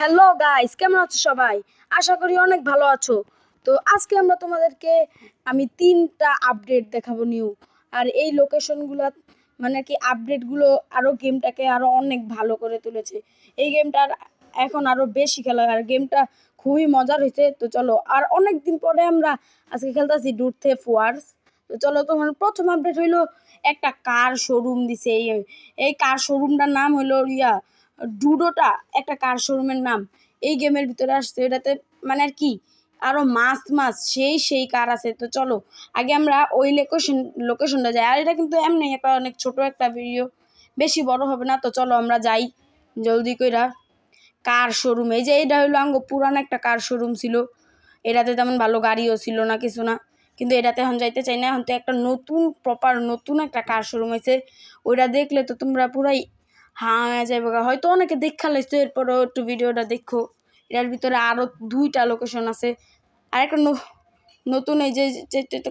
Hello guys, কেমন আছো সবাই? আশা করি অনেক ভালো আছো। তো আজকে আমরা তোমাদেরকে আমি 3টা আপডেট দেখাবো নিউ। আর এই লোকেশনগুলো মানে কি আপডেটগুলো আরো গেমটাকে আরো অনেক ভালো করে তুলেছে। এই গেমটা এখন আরো বেশি খেলা আর গেমটা খুবই মজার হয়েছে। তো চলো, আর অনেক দিন পরে আমরা আজকে খেলতেছি ডুড থেফ ওয়ার্স। তো চলো, তোমার প্রথম আপডেট হইলো একটা কার শোরুম দিছে। এই কার শোরুমটার নাম হইলো ডুডোটা, একটা কার শোরুমের নাম। এই গেমের ভিতরে আসছে এটাতে মানে আর কি আরো মাস সেই কার আছে। তো চলো আগে আমরা ওই লোকেশনটা যাই। আর এটা কিন্তু এমনি একটা অনেক ছোট একটা ভিডিও, বেশি বড় হবে না। তো চলো আমরা যাই জলদি কইরা কার শোরুমে। এই যে এটা হইলো আঙ্গ পুরান একটা কার শোরুম ছিল। এটাতে তেমন ভালো গাড়িও ছিল না, কিছু না। কিন্তু এটাতে এখন যাইতে চাই না, এখন তো একটা নতুন একটা কার শোরুম হয়েছে। ওইটা দেখলে তো তোমরা পুরাই হ্যাঁ যাইব। হয়তো অনেকে দেখা লাইছো, এরপরও একটু ভিডিওটা দেখো। এটার ভিতরে আরো 2টা লোকেশন আছে। আর একটা নতুন এই যে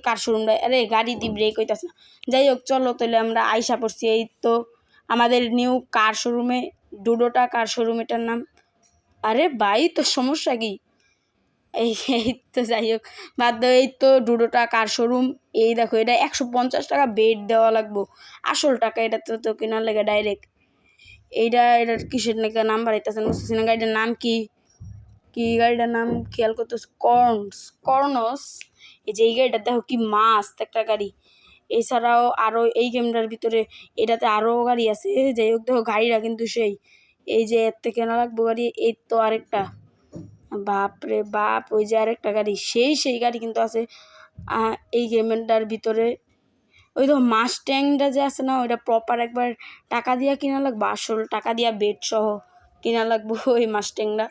কার শোরুমটা, আরে গাড়ি দি ব্রেক হইতাছে না। যাই হোক, চলো তাহলে আমরা আইসা পড়ছি এই তো আমাদের নিউ কার শোরুমে, ডুডোটা কার শোরুম এটার নাম। আরে ভাই, তো সমস্যা কি? এই এই তো যাই হোক, বাদ দাও। এই তো ডুডোটা কার শোরুম। এই দেখো, এটা 150 টাকা বেড দেওয়া লাগবো। আসল টাকা এটা তো কেনার লাগে ডাইরেক্ট। এটার কিসের নাকি নাম্বার আইতেছে বুঝতেছি না। গাড়িটার নাম কি গাড়িটার নাম খেয়াল করতেছে, কর্নস। এই যে এই গাড়িটা দেখো কি মাস্ত একটা গাড়ি। এছাড়াও আরো এই গেমটার ভিতরে এটাতে আরো গাড়ি আছে। যাই হোক, দেখো গাড়িটা কিন্তু সেই এই যে এর থেকে কেনা লাগবো গাড়ি। এই তো আরেকটা, বাপ রে বাপ, ওই যে আরেকটা গাড়ি, সেই গাড়ি কিন্তু আছে এই গেমটার ভিতরে। ওই তো মাস্ট্যাংটা যে আছে না, ওইটা প্রপার একবার টাকা দিয়া কিনা লাগবো, আসল টাকা দিয়া বেড সহ কিনা লাগবো ওই মাস্ট্যাংটা।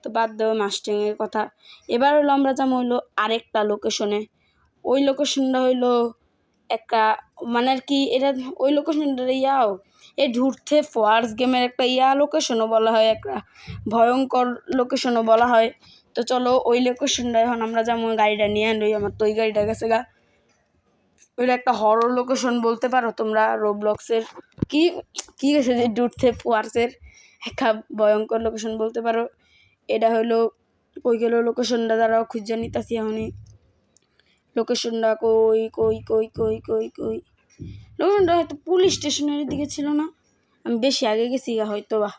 তো বাদ দেবো মাস্ট্যাংয়ের কথা। এবার হলো আমরা যাবো হইলো আরেকটা লোকেশনে। ওই লোকেশনটা হইলো একটা মানে আর কি এটা ওই লোকেশনটা এই ঢুরথে ফোয়ার্স গেমের একটা লোকেশনও বলা হয়, একটা ভয়ঙ্কর লোকেশনও বলা হয়। তো চলো ওই লোকেশনটা এখন আমরা যেমন গাড়িটা নিয়ে আনই, আমার তো ওই গাড়িটা গেছে গা। ওইটা একটা হরর লোকেশন বলতে পারো তোমরা, রোবলক্সের কি কি গেছে যে ডুরথে ফোয়ার্সের একটা ভয়ঙ্কর লোকেশন বলতে পারো। এটা হইলো কই গেল লোকেশনটা, দ্বারাও খুঁজে নিতেছি এখনই। লোকেশনটা কই কই কই কই কই কই লোকেশনটা হয়তো পুলিশ স্টেশনের দিকে ছিল না, আমি বেশি আগে গেছি হয়তো বা।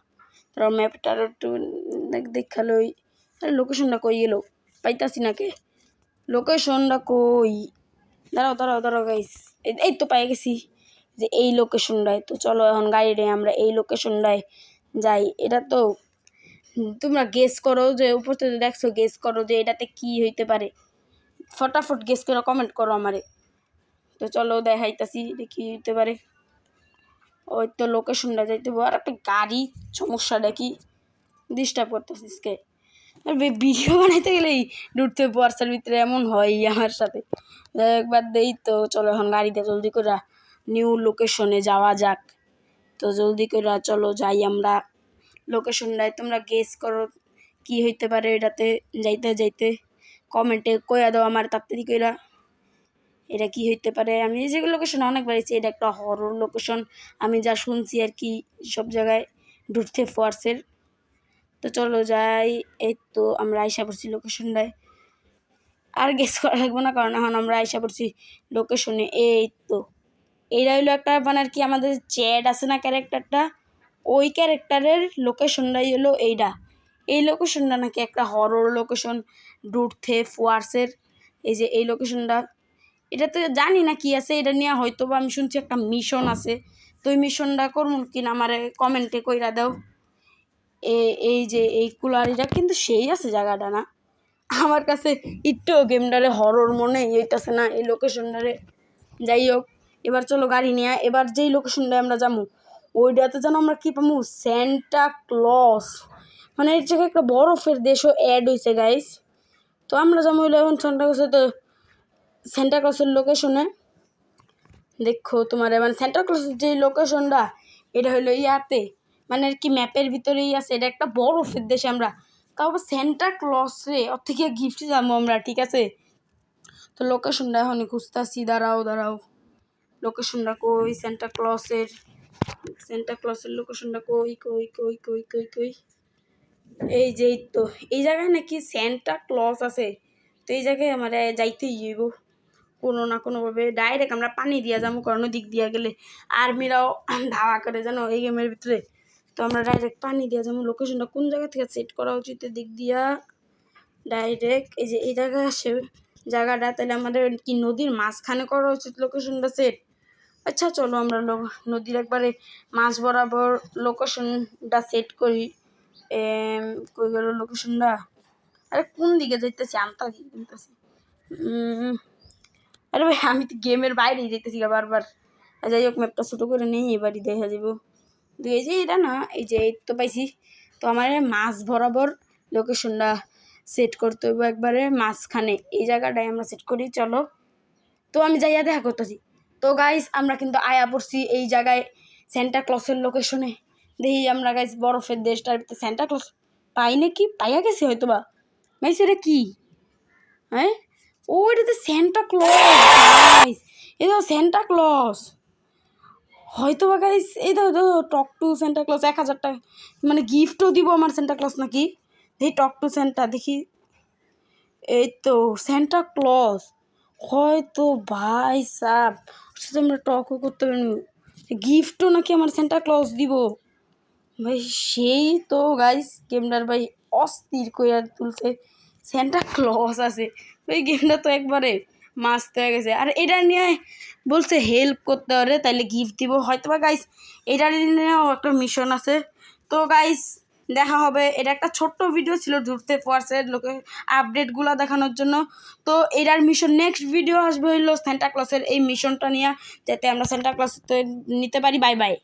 তারপর ম্যাপটার একটু দেখালো। আরে লোকেশনটা কই গেল, পাইতাছি না কে। লোকেশনটা কই, দাঁড়াও গাইস, এই তো পাই গেছি যে এই লোকেশনটায়। তো চলো এখন গাড়িতে আমরা এই লোকেশনটায় যাই। এটা তো তোমরা গেস করো, যে উপর থেকে দেখছো, গেস করো যে এটাতে কি হইতে পারে। ফটাফট গেস করে কমেন্ট করো আমারে। তো চলো দেখাইতাছি কি হইতে পারে। ওই তো লোকেশনটা যাইতে আর একটা গাড়ি, সমস্যাটা কি ডিস্টার্ব করতেছিস কে? ভিডিও বানাইতে গেলেই ডুবতে বর্ষার ভিতরে এমন হয় আমার সাথে। একবার দেই। তো চলো এখন গাড়িতে জলদি করে নিউ লোকেশনে যাওয়া যাক। তো জলদি করে চলো যাই আমরা লোকেশনটায়। তোমরা গেস করো কি হইতে পারে এটাতে যাইতে যাইতে। কমেন্টে কইয়া দাও আমার তাড়াতাড়ি কইরা এটা কি হইতে পারে। আমি এই যেগুলো লোকেশন অনেকবার এসেছি, এটা একটা হরর লোকেশন আমি যা শুনছি আর কি সব জায়গায়, ডুরথে ফোয়ার্সের। তো চলো যাই। এই তো আমরা আইসা পড়ছি লোকেশনটায়, আর গেস করা লাগবে না কারণ এখন আমরা আইসা পড়ছি লোকেশনে। এই তো এইটা হইলো একটা মানে আর কি আমাদের চ্যাট আছে না ক্যারেক্টারটা, ওই ক্যারেক্টারের লোকেশনটাই হলো এইটা। এই লোকেশনটা নাকি একটা হরর লোকেশন, ডুরথে ফোয়ার্সের। এই যে এই লোকেশনটা, এটাতে জানি না কি আছে, এটা নিয়ে হয়তো বা আমি শুনছি একটা মিশন আছে। তো ওই মিশনটা করুন কিনা আমার কমেন্টে কইরা দাও। এই যে এই কুলারিটা কিন্তু সেই আছে জায়গাটা না, আমার কাছে একটু গেমটারে হরর মনে হইতাছে না এই লোকেশনটারে। যাই হোক, এবার চলো গাড়ি নিয়ে এবার যেই লোকেশনটায় আমরা যাবো ওইটাতে যেন আমরা কি পাবো, সেন্টা ক্লজ। মানে এর জায়গায় একটা বরফের দেশও অ্যাড হয়েছে গাইস। তো আমরা যাবো এখন সেন্টা ক্লজে। তো সেন্টা ক্লজের লোকেশনে দেখো তোমার মানে সেন্টা ক্লজের যে লোকেশনটা, এটা হলো ইয়াতে মানে আর কি ম্যাপের ভিতরেই আছে। এটা একটা বরফের দেশে আমরা, তাও আবার সেন্টা ক্লজ রে, ওর থেকে গিফট যাবো আমরা, ঠিক আছে। তো লোকেশনটা এখনই খুঁজতেছি, দাঁড়াও লোকেশনটা কই, সেন্টা ক্লজের লোকেশনটা কই। এই যে এই তো এই জায়গায় নাকি সেন্টা ক্লজ আছে, তো এই জায়গায় আমার যাইতেই হইব কোনো না কোনোভাবে। ডাইরেক্ট আমরা পানি দিয়া যাবো, কারণ দিক দিয়া গেলে আর্মিরাও ধাওয়া করে জানো এই গেমের ভিতরে। তো আমরা ডাইরেক্ট পানি দিয়া যাবো। লোকেশনটা কোন জায়গা থেকে সেট করা উচিত দিক দিয়া ডাইরেক্ট এই যে এই জায়গায় আসে জায়গাটা, তাহলে আমাদের কি নদীর মাঝখানে করা উচিত লোকেশনটা সেট। আচ্ছা চলো আমরা নদীর একবারে মাঝ বরাবর লোকেশনটা সেট করি। কই গেল লোকেশনটা? আরে কোন দিকে যাইতেছি আনতাছি কিনতেছি। আরে ভাই আমি তো গেমের বাইরেই যেতেছি বারবার। যাই হোক ম্যাপটা ছোটো করে নেই, এবারই দেখা যাব। এই যে এটা না, এই যে এই তো পাইছি। তো আমার মাছ বরাবর লোকেশনটা সেট করতে হইব, একবারে মাঝখানে এই জায়গাটায় আমরা সেট করি। চলো তো আমি যাইয়া দেখা করতেছি। তো গাইস আমরা কিন্তু আয়া পড়ছি এই জায়গায় সেন্টা ক্লসের লোকেশনে। দেখি আমরা গাইস বরফের দেশটার ভিতরে সেন্টা ক্লস পাই নাকি, পাইয়া গেছি হয়তো বা। গাইস এটা কি? হ্যাঁ ও এটা তো সেন্টা ক্লজ গাইস, এটা সেন্টা ক্লজ হয়তো বা গাইস। এই তো টক টু সেন্টা ক্লজ 1000 টাকা মানে গিফটও দিব আমার সেন্টা ক্লজ নাকি। দেখি টক টু সেন্টা দেখি, এই তো সেন্টা ক্লজ হয়তো ভাই সাব সাথে আমরা টকও করতে পারি, গিফটও নাকি আমার সেন্টা ক্লজ দিব ভাই। সেই তো গাইস গেমটার ভাই অস্থির কইরা তুলছে, সেন্টা ক্লজ আছে ওই গেমটা তো একবারে মাস্ত হয়ে গেছে। আর এটা নিয়ে বলছে হেল্প করতে পারে তাইলে গিফট দিব হয়তো বা গাইস। এটা নিয়েও একটা মিশন আছে। তো গাইস দেখা হবে। এটা একটা ছোট্ট ভিডিও ছিল ধরতে পারছে লোকে আপডেটগুলো দেখানোর জন্য। তো এটার মিশন নেক্সট ভিডিও আসবে হইলো সেন্টা ক্লসের এই মিশনটা নিয়ে, যাতে আমরা সেন্টা ক্লস নিতে পারি। Bye bye.